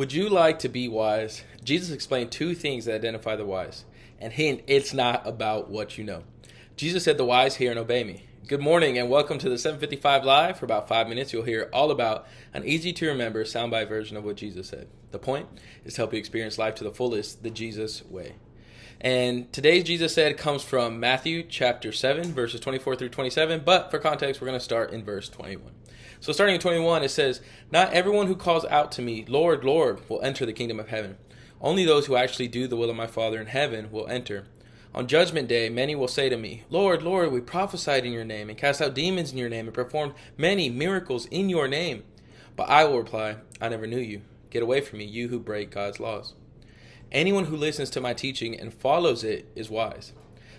Would you like to be wise? Jesus explained two things that identify the wise. And hint, it's not about what you know. Jesus said, "The wise hear and obey me." Good morning and welcome to the 755 Live. For about 5 minutes, you'll hear all about an easy to remember soundbite version of what Jesus said. The point is to help you experience life to the fullest, the Jesus way. And today's Jesus said comes from Matthew chapter 7, verses 24 through 27. But for context, we're going to start in verse 21. So starting in 21, it says, "Not everyone who calls out to me, 'Lord, Lord,' will enter the kingdom of heaven. Only those who actually do the will of my Father in heaven will enter. On judgment day, many will say to me, 'Lord, Lord, we prophesied in your name and cast out demons in your name and performed many miracles in your name.' But I will reply, 'I never knew you. Get away from me, you who break God's laws.' Anyone who listens to my teaching and follows it is wise,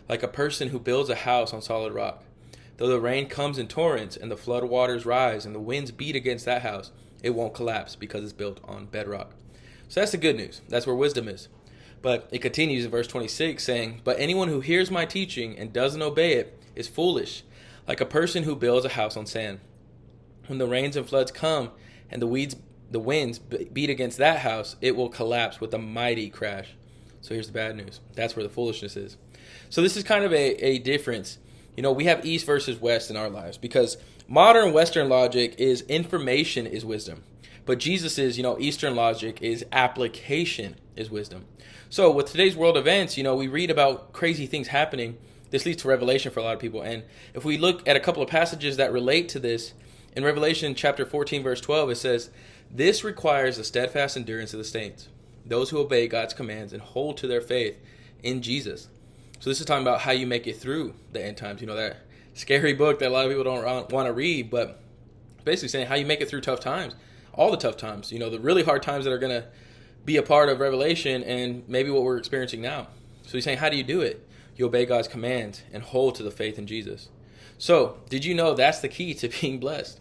like a person who builds a house on solid rock. Though the rain comes in torrents and the flood waters rise and the winds beat against that house, it won't collapse because it's built on bedrock." So that's the good news. That's where wisdom is. But it continues in verse 26 saying, "But anyone who hears my teaching and doesn't obey it is foolish, like a person who builds a house on sand. When the rains and floods come and the winds beat against that house, it will collapse with a mighty crash." So here's the bad news. That's where the foolishness is. So this is kind of a difference. You know, we have East versus West in our lives because modern Western logic is information is wisdom. But Jesus is, Eastern logic is application is wisdom. So with today's world events, we read about crazy things happening. This leads to revelation for a lot of people. And if we look at a couple of passages that relate to this, in Revelation chapter 14, verse 12, it says, "This requires the steadfast endurance of the saints, those who obey God's commands and hold to their faith in Jesus." So this is talking about how you make it through the end times. That scary book that a lot of people don't want to read, but basically saying how you make it through tough times, all the tough times, the really hard times that are going to be a part of Revelation and maybe what we're experiencing now. So he's saying, how do you do it? You obey God's commands and hold to the faith in Jesus. So did you know that's the key to being blessed?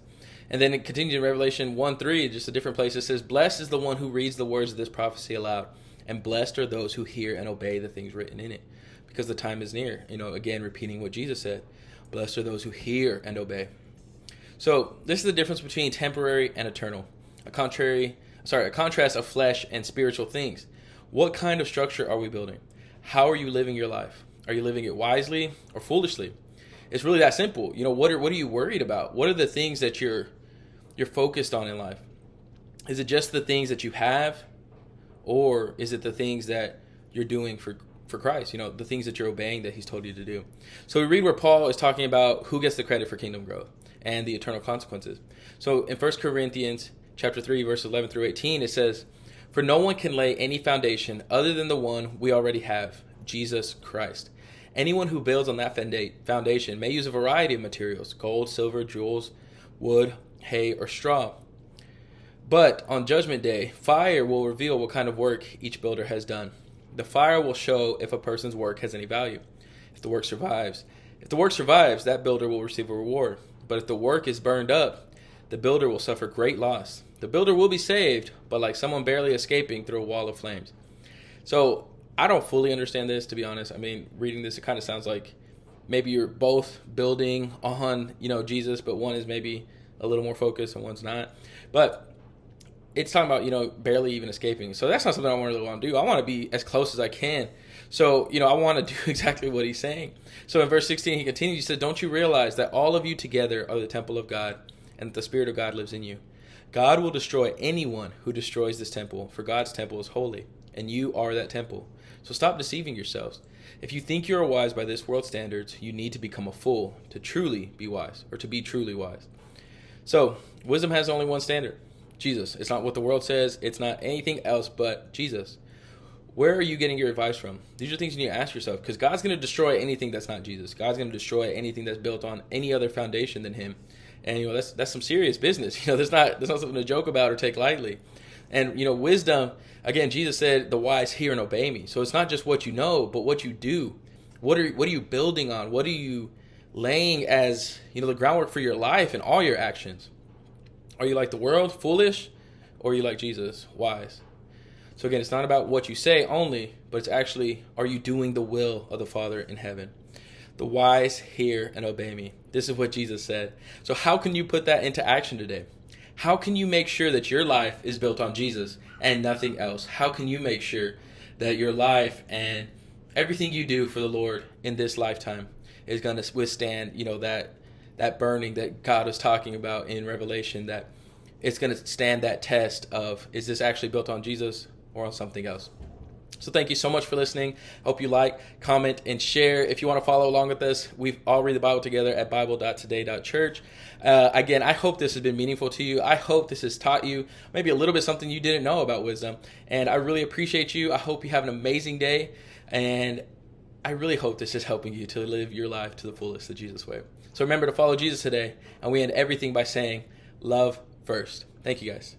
And then it continues in Revelation 1:3, just a different place. It says, "Blessed is the one who reads the words of this prophecy aloud, and blessed are those who hear and obey the things written in it, because the time is near." Again, repeating what Jesus said. Blessed are those who hear and obey. So this is the difference between temporary and eternal. A contrast of flesh and spiritual things. What kind of structure are we building? How are you living your life? Are you living it wisely or foolishly? It's really that simple. What are you worried about? What are the things that you're focused on in life? Is it just the things that you have, or is it the things that you're doing for Christ? The things that you're obeying that he's told you to do. So we read where Paul is talking about who gets the credit for kingdom growth and the eternal consequences. So in 1 Corinthians chapter 3, verses 11 through 18, it says, "For no one can lay any foundation other than the one we already have, Jesus Christ. Anyone who builds on that foundation may use a variety of materials, gold, silver, jewels, wood, hay, or straw. But on judgment day, fire will reveal what kind of work each builder has done. The fire will show if a person's work has any value. If the work survives, that builder will receive a reward. But if the work is burned up, the builder will suffer great loss. The builder will be saved, but like someone barely escaping through a wall of flames." So I don't fully understand this, to be honest. I mean, reading this, it kind of sounds like maybe you're both building on, Jesus, but one is maybe a little more focused and one's not. But it's talking about, barely even escaping. So that's not something I really want to do. I want to be as close as I can. So, I want to do exactly what he's saying. So in verse 16, he continues, he says, "Don't you realize that all of you together are the temple of God, and that the Spirit of God lives in you? God will destroy anyone who destroys this temple, for God's temple is holy, and you are that temple. So stop deceiving yourselves. If you think you are wise by this world's standards, you need to become a fool to truly be wise, or to be truly wise." So wisdom has only one standard: Jesus. It's not what the world says. It's not anything else but Jesus. Where are you getting your advice from? These are things you need to ask yourself, because God's going to destroy anything that's not Jesus. God's going to destroy anything that's built on any other foundation than him. And that's some serious business. That's not something to joke about or take lightly. And wisdom, again, Jesus said, "The wise hear and obey me." So it's not just what you know, but what you do. What are you building on? What are you laying as the groundwork for your life and all your actions? Are you like the world, foolish, or are you like Jesus, wise? So again, it's not about what you say only, but it's actually, are you doing the will of the Father in heaven? The wise hear and obey me. This is what Jesus said. So how can you put that into action today? How can you make sure that your life is built on Jesus and nothing else? How can you make sure that your life and everything you do for the Lord in this lifetime is going to withstand, that burning that God is talking about in Revelation, that it's going to stand that test of, is this actually built on Jesus or on something else? So thank you so much for listening. Hope you like, comment, and share. If you want to follow along with us, we all read the Bible together at bible.today.church. Again, I hope this has been meaningful to you. I hope this has taught you maybe a little bit something you didn't know about wisdom. And I really appreciate you. I hope you have an amazing day. And I really hope this is helping you to live your life to the fullest the Jesus way. So remember to follow Jesus today. And we end everything by saying, love first. Thank you, guys.